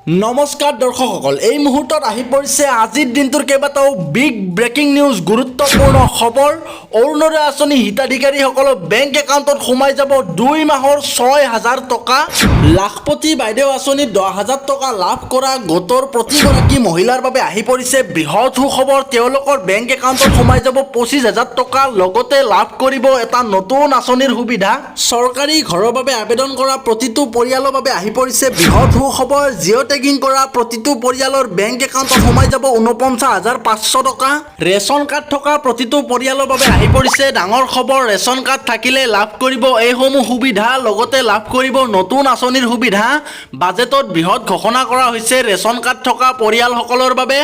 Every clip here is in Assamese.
নমস্কাৰ দৰ্শকসকল, এই মুহূৰ্তত আহি পৰিছে আজিৰ দিনটোৰ কেইবাটাও বিগ ব্ৰেকিং নিউজ, গুৰুত্বপূৰ্ণ খবৰ। অৰুণোদয় আঁচনি হিতাধিকাৰীসকলৰ বেংক একাউণ্টত সোমাই যাব 2 মাহৰ 6,000 টকা। লাখপতি বাইদেউ আঁচনিত 10,000 টকা লাভ কৰা গোটৰ প্ৰতিগৰাকী মহিলাৰ বাবে আহি পৰিছে বৃহৎ সুখবৰ। তেওঁলোকৰ বেংক একাউণ্টত সোমাই যাব 25,000 টকা, লগতে লাভ কৰিব এটা নতুন আঁচনিৰ সুবিধা। চৰকাৰী ঘৰৰ বাবে আবেদন কৰা প্ৰতিটো পৰিয়ালৰ বাবে আহি পৰিছে বৃহৎ সুখবৰ। জিঅ' টেগিং কৰা প্ৰতিটো পৰিয়ালৰ বেংক একাউণ্টত সোমাই যাব 49,500 টকা। ৰেচন কাৰ্ড থকা প্ৰতিটো পৰিয়ালৰ বাবে আহি পৰিছে ডাঙৰ খবৰ। ৰেচন কাৰ্ড থাকিলে লাভ কৰিব এইসমূহ সুবিধা, লগতে লাভ কৰিব নতুন আঁচনিৰ সুবিধা। বাজেটত বৃহৎ ঘোষণা কৰা হৈছে ৰেচন কাৰ্ড থকা পৰিয়ালসকলৰ বাবে।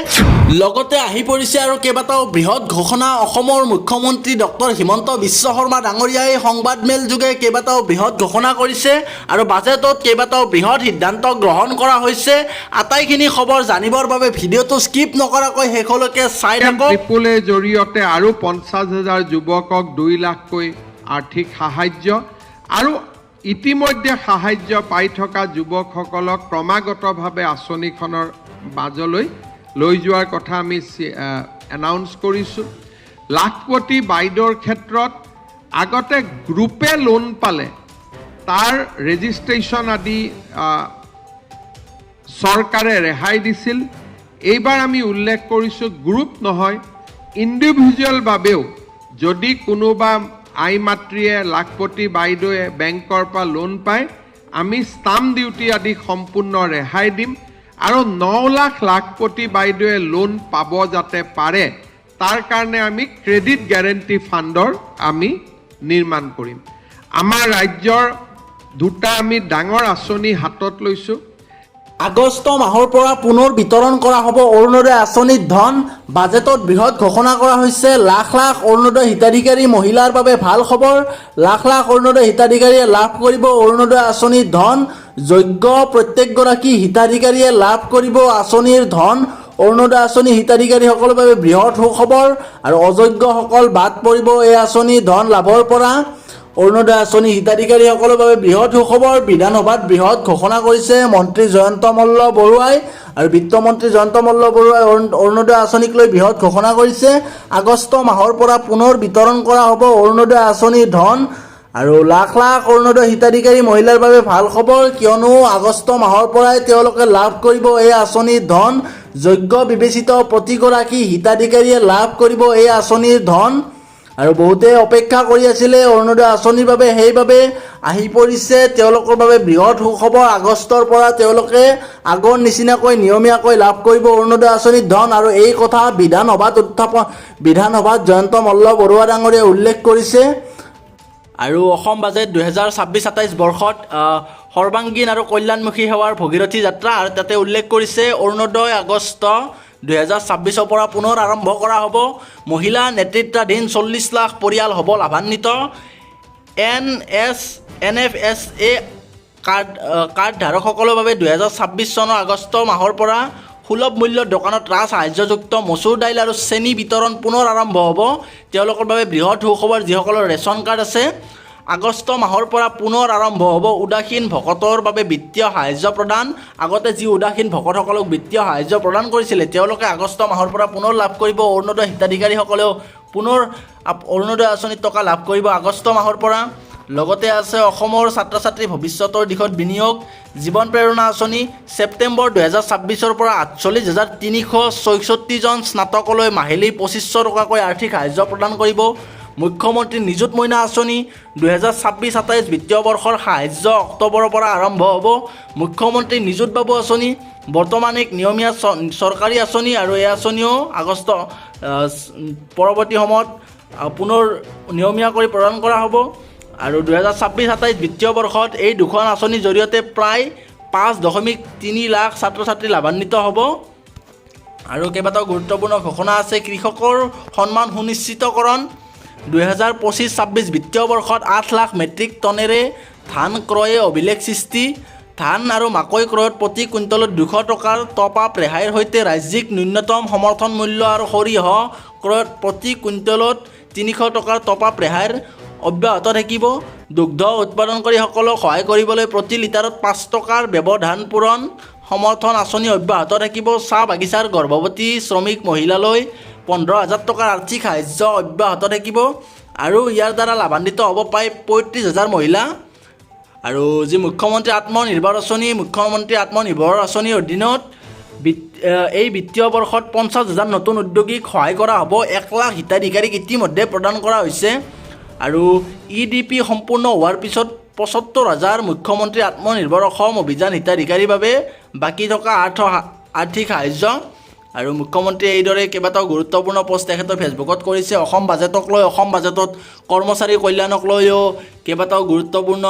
লগতে আহি পৰিছে আৰু কেইবাটাও বৃহৎ ঘোষণা। অসমৰ মুখ্যমন্ত্ৰী ডক্টৰ হিমন্ত বিশ্ব শৰ্মা ডাঙৰীয়াই সংবাদমেল যোগে কেইবাটাও বৃহৎ ঘোষণা কৰিছে আৰু বাজেটত কেইবাটাও বৃহৎ সিদ্ধান্ত গ্ৰহণ কৰা হৈছে। আটাইখিনি খবৰ জানিবৰ বাবে ভিডিঅ'টো স্কিপ নকৰাকৈ শেষলৈকে চাই থাকক। ট্ৰিপুলৰ জৰিয়তে আৰু 50,000 যুৱকক 2 লাখকৈ আৰ্থিক সাহায্য আৰু ইতিমধ্যে সাহায্য পাই থকা যুৱকসকলক ক্ৰমাগতভাৱে আঁচনিখনৰ মাজলৈ লৈ যোৱাৰ কথা আমি এনাউন্স কৰিছোঁ। লাখপতি বাইদেউৰ ক্ষেত্ৰত আগতে গ্ৰুপে লোন পালে তাৰ ৰেজিষ্ট্ৰেশ্যন আদি চৰকাৰে ৰেহাই দিছিল। এইবাৰ আমি উল্লেখ কৰিছোঁ গ্ৰুপ নহয়, ইণ্ডিভিজুৱেল বাবেও যদি কোনোবা আই মাতৃয়ে লাখপতি বাইদেৱে বেংকৰ পৰা লোন পায়, আমি ষ্টাম্প ডিউটি আদি সম্পূৰ্ণ ৰেহাই দিম আৰু 9 লাখ লাখপতি বাইদেৱে লোন পাব যাতে পাৰে তাৰ কাৰণে আমি ক্ৰেডিট গেৰেণ্টি ফাণ্ডৰ আমি নিৰ্মাণ কৰিম। আমাৰ ৰাজ্যৰ দুটা আমি ডাঙৰ আঁচনি হাতত লৈছোঁ। আগষ্ট মাহৰ পৰা পুনৰ বিতৰণ কৰা হ'ব অৰুণোদয় আঁচনিৰ ধন। বাজেটত বৃহৎ ঘোষণা কৰা হৈছে। লাখ লাখ অৰুণোদয় হিতাধিকাৰী মহিলাৰ বাবে ভাল খবৰ। লাখ লাখ অৰুণোদয় হিতাধিকাৰীয়ে লাভ কৰিব অৰুণোদয় আঁচনিৰ ধন। যোগ্য প্ৰত্যেকগৰাকী হিতাধিকাৰীয়ে লাভ কৰিব আঁচনিৰ ধন। অৰুণোদয় আঁচনি হিতাধিকাৰীসকলৰ বাবে বৃহৎ সুখবৰ আৰু অযোগ্যসকল বাদ পৰিব এই আঁচনিৰ ধন লাভৰ পৰা। অৰুণোদয় আঁচনি হিতাধিকাৰীসকলৰ বাবে বৃহৎ সুখবৰ। বিধানসভাত বৃহৎ ঘোষণা কৰিছে মন্ত্ৰী জয়ন্ত মল্ল বৰুৱাই আৰু বিত্তমন্ত্ৰী জয়ন্ত মল্ল বৰুৱাই অৰুণোদয় আঁচনিক লৈ বৃহৎ ঘোষণা কৰিছে। আগষ্ট মাহৰ পৰা পুনৰ বিতৰণ কৰা হ'ব অৰুণোদয় আঁচনিৰ ধন আৰু লাখ লাখ অৰুণোদয় হিতাধিকাৰী মহিলাৰ বাবে ভাল খবৰ, কিয়নো আগষ্ট মাহৰ পৰাই তেওঁলোকে লাভ কৰিব এই আঁচনিৰ ধন। যোগ্য বিবেচিত প্ৰতিগৰাকী হিতাধিকাৰীয়ে লাভ কৰিব এই আঁচনিৰ ধন আৰু বহুতে অপেক্ষা কৰি আছিলে অৰুণোদয় আঁচনিৰ বাবে, সেইবাবে আহি পৰিছে তেওঁলোকৰ বাবে বৃহৎ সুখবৰ। আগষ্টৰ পৰা তেওঁলোকে আগৰ নিচিনাকৈ নিয়মীয়াকৈ লাভ কৰিব অৰুণোদয় আঁচনিৰ ধন আৰু এই কথা বিধানসভাত জয়ন্ত মল্ল বৰুৱা ডাঙৰীয়াই উল্লেখ কৰিছে। আৰু অসম বাজেট 2026-27 বৰ্ষত সৰ্বাংগীন আৰু কল্যাণমুখী সেৱাৰ ভগীৰথী যাত্ৰা, আৰু তাতে উল্লেখ কৰিছে অৰুণোদয় আগষ্ট 2026 পৰা পুনৰ আৰম্ভ কৰা হ'ব। মহিলা নেতৃত্বাধীন 40 লাখ পৰিয়াল হ'ব লাভান্বিত। NFSA কাৰ্ড ধাৰকসকলৰ বাবে 2026 চনৰ আগষ্ট মাহৰ পৰা সুলভ মূল্যৰ দোকানত ৰাজ সাহায্যযুক্ত মচুৰ দাইল আৰু চেনি বিতৰণ পুনৰ আৰম্ভ হ'ব। তেওঁলোকৰ বাবে বৃহৎ সুখবৰ যিসকলৰ ৰেচন কাৰ্ড আছে। আগষ্ট মাহৰ পৰা পুনৰ আৰম্ভ হ'ব উদাসীন ভকতৰ বাবে বিত্তীয় সাহায্য প্ৰদান। আগতে যি উদাসীন ভকতসকলক বিত্তীয় সাহায্য প্ৰদান কৰিছিলে তেওঁলোকে আগষ্ট মাহৰ পৰা পুনৰ লাভ কৰিব। অৰুণোদয় হিতাধিকাৰীসকলেও পুনৰ অৰুণোদয় আঁচনিৰ টকা লাভ কৰিব আগষ্ট মাহৰ পৰা। লগতে আছে অসমৰ ছাত্ৰ ছাত্ৰীৰ ভৱিষ্যতৰ দিশত বিনিয়োগ জীৱন প্ৰেৰণা আঁচনি। ছেপ্টেম্বৰ 2026 পৰা 48,364 জন স্নাতকলৈ মাহিলী 2500 টকাকৈ আৰ্থিক সাহায্য প্ৰদান কৰিব। মুখ্যমন্ত্ৰী নিযুত মইনা আঁচনি 2026-27 বিত্তীয় বৰ্ষৰ সাহায্য অক্টোবৰৰ পৰা আৰম্ভ হ'ব। মুখ্যমন্ত্ৰী নিযুত বাবু আঁচনি বৰ্তমান এক নিয়মীয়া চৰকাৰী আঁচনি আৰু এই আঁচনিও আগষ্ট পৰৱৰ্তী সময়ত পুনৰ নিয়মীয়া কৰি প্ৰদান কৰা হ'ব। আৰু 2026-27 বিত্তীয় বৰ্ষত এই দুখন আঁচনিৰ জৰিয়তে প্ৰায় 5.3 লাখ ছাত্ৰ ছাত্ৰী লাভান্বিত হ'ব। আৰু কেইবাটাও গুৰুত্বপূৰ্ণ ঘোষণা আছে। কৃষকৰ সন্মান সুনিশ্চিতকৰণ 2025-26 বিত্তীয় বৰ্ষত 8 লাখ মেট্ৰিক টনেৰে ধান ক্ৰয়ে অভিলেখ সৃষ্টি। ধান আৰু মাকৈ ক্ৰয়ত প্ৰতি কুইণ্টলত 200 টকাৰ টপ আপ ৰেহাইৰ সৈতে ৰাজ্যিক ন্যূনতম সমৰ্থন মূল্য আৰু সৰিয়হ ক্ৰয়ত প্ৰতি কুইণ্টলত 300 টকাৰ টপ আপ ৰেহাইৰ অব্যাহত থাকিব। দুগ্ধ উৎপাদনকাৰীসকলক সহায় কৰিবলৈ প্ৰতি লিটাৰত 5 টকাৰ ব্যৱধান পূৰণ সমৰ্থন আঁচনি অব্যাহত থাকিব। চাহ বাগিচাৰ গৰ্ভৱতী শ্ৰমিক মহিলালৈ 15,000 টকাৰ আৰ্থিক সাহায্য অব্যাহত থাকিব আৰু ইয়াৰ দ্বাৰা লাভান্বিত হ'ব প্ৰায় 35,000 মহিলা। আৰু যি মুখ্যমন্ত্ৰী আত্মনিৰ্ভৰ আঁচনিৰ অধীনত এই বিত্তীয় বৰ্ষত 50,000 নতুন উদ্যোগীক সহায় কৰা হ'ব। 1 লাখ হিতাধিকাৰীক ইতিমধ্যে প্ৰদান কৰা হৈছে। আৰু EDP সম্পূৰ্ণ হোৱাৰ পিছত 75,000 মুখ্যমন্ত্ৰী আত্মনিৰ্ভৰ অসম অভিযান হিতাধিকাৰীৰ বাবে বাকী থকা আৰ্থিক সাহায্য। আৰু মুখ্যমন্ত্ৰীয়ে এইদৰে কেইবাটাও গুৰুত্বপূৰ্ণ পোষ্ট তেখেতৰ ফেচবুকত কৰিছে। অসম বাজেটক লৈ, অসম বাজেটত কৰ্মচাৰী কল্যাণক লৈও কেইবাটাও গুৰুত্বপূৰ্ণ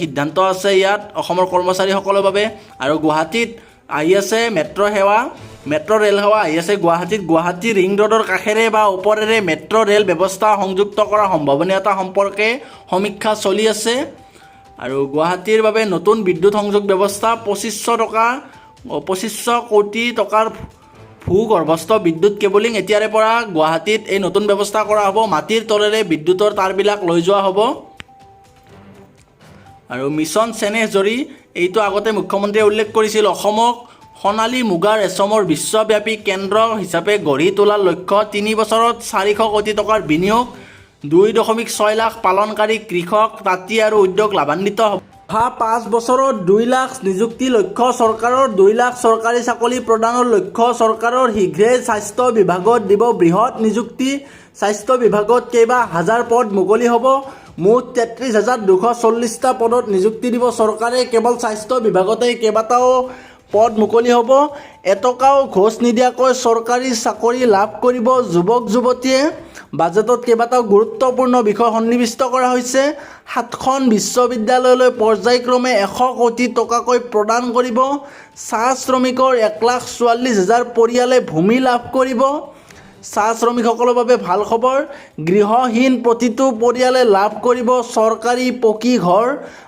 সিদ্ধান্ত আছে ইয়াত অসমৰ কৰ্মচাৰীসকলৰ বাবে। আৰু গুৱাহাটীত আহি আছে মেট্ৰ' ৰেল সেৱা আহি আছে গুৱাহাটী ৰিং ৰোডৰ কাষেৰে বা ওপৰেৰে মেট্ৰ' ৰেল ব্যৱস্থা সংযুক্ত কৰাৰ সম্ভাৱনীয়তা সম্পৰ্কে সমীক্ষা চলি আছে। আৰু গুৱাহাটীৰ বাবে নতুন বিদ্যুৎ সংযোগ ব্যৱস্থা 2500 কোটি টকাৰ ভূগৰ্ভস্থ বিদ্যুৎ কেবলিং এতিয়াৰে পৰা গুৱাহাটীত এই নতুন ব্যৱস্থা কৰা হ'ব। মাটিৰ তলেৰে বিদ্যুতৰ তাঁৰবিলাক লৈ যোৱা হ'ব। আৰু মিছন চেনেহজৰী এইটো আগতে মুখ্যমন্ত্ৰীয়ে উল্লেখ কৰিছিল। অসমক সোণালী মুগা ৰেচমৰ বিশ্বব্যাপী কেন্দ্ৰ হিচাপে গঢ়ি তোলাৰ লক্ষ্য। 3 বছৰত 400 কোটি টকাৰ বিনিয়োগ। 2.6 লাখ পালনকাৰী কৃষক, তাঁতী আৰু উদ্যোগ লাভান্বিত হ'ব। অহা 5 বছৰত 2 লাখ নিযুক্তি লক্ষ্য চৰকাৰৰ। 2 লাখ চৰকাৰী চাকৰি প্ৰদানৰ লক্ষ্য চৰকাৰৰ। শীঘ্ৰে স্বাস্থ্য বিভাগত দিব বৃহৎ নিযুক্তি। স্বাস্থ্য বিভাগত কেইবা হাজাৰ পদ মুকলি হ'ব। মুঠ 33,240টা পদত নিযুক্তি দিব চৰকাৰে। কেৱল স্বাস্থ্য বিভাগতে কেইবাটাও পদ মুকলি হ'ব। এটকাও ঘোষ নিদিয়াকৈ চৰকাৰী চাকৰি লাভ কৰিব যুৱক যুৱতীয়ে। বাজেটত কেইবাটাও গুৰুত্বপূৰ্ণ বিষয় সন্নিৱিষ্ট কৰা হৈছে। 7খন বিশ্ববিদ্যালয়লৈ পৰ্যায়ক্ৰমে 100 কোটি টকাকৈ প্ৰদান কৰিব। চাহ শ্ৰমিকৰ 1,44,000 পৰিয়ালে ভূমি লাভ কৰিব। চাহ শ্ৰমিকসকলৰ বাবে ভাল খবৰ। গৃহহীন প্ৰতিটো পৰিয়ালে লাভ কৰিব চৰকাৰী পকী ঘৰ।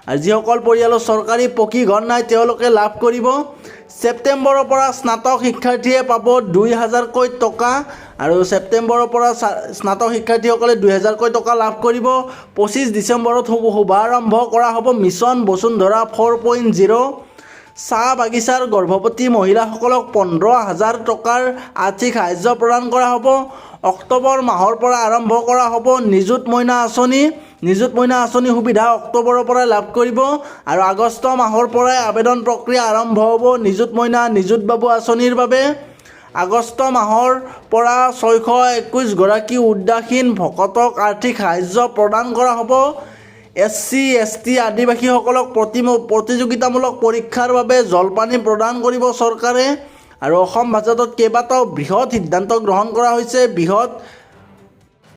আৰু যিসকল পৰিয়ালৰ চৰকাৰী পকী ঘৰ নাই তেওঁলোকে লাভ কৰিব। ছেপ্টেম্বৰৰ পৰা স্নাতক শিক্ষাৰ্থীয়ে পাব 2,000কৈ টকা। আৰু ছেপ্টেম্বৰৰ পৰা স্নাতক শিক্ষাৰ্থীসকলে 2,000কৈ টকা লাভ কৰিব। 25 ডিচেম্বৰত শুভাৰম্ভ কৰা হ'ব মিছন বসুন্ধৰা 4.0। চাহ বাগিচাৰ গৰ্ভৱতী মহিলাসকলক 15,000 টকাৰ আৰ্থিক সাহায্য প্ৰদান কৰা হ'ব। অক্টোবৰ মাহৰ পৰা আৰম্ভ কৰা হ'ব নিযুত মইনা আঁচনি। নিযুত মইনা আঁচনি সুবিধা অক্টোবৰৰ পৰাই লাভ কৰিব। আৰু আগষ্ট মাহৰ পৰাই আবেদন প্ৰক্ৰিয়া আৰম্ভ হ'ব নিযুত মইনা, নিযুত বাবু আঁচনিৰ বাবে। আগষ্ট মাহৰ পৰা 621 গৰাকী উদাসীন ভকতক আৰ্থিক সাহায্য প্ৰদান কৰা হ'ব। SC, ST আদিবাসীসকলক প্ৰতিযোগিতামূলক পৰীক্ষাৰ বাবে জলপানী প্ৰদান কৰিব চৰকাৰে। আৰু অসম বাজেটত কেইবাটাও বৃহৎ সিদ্ধান্ত গ্ৰহণ কৰা হৈছে। বৃহৎ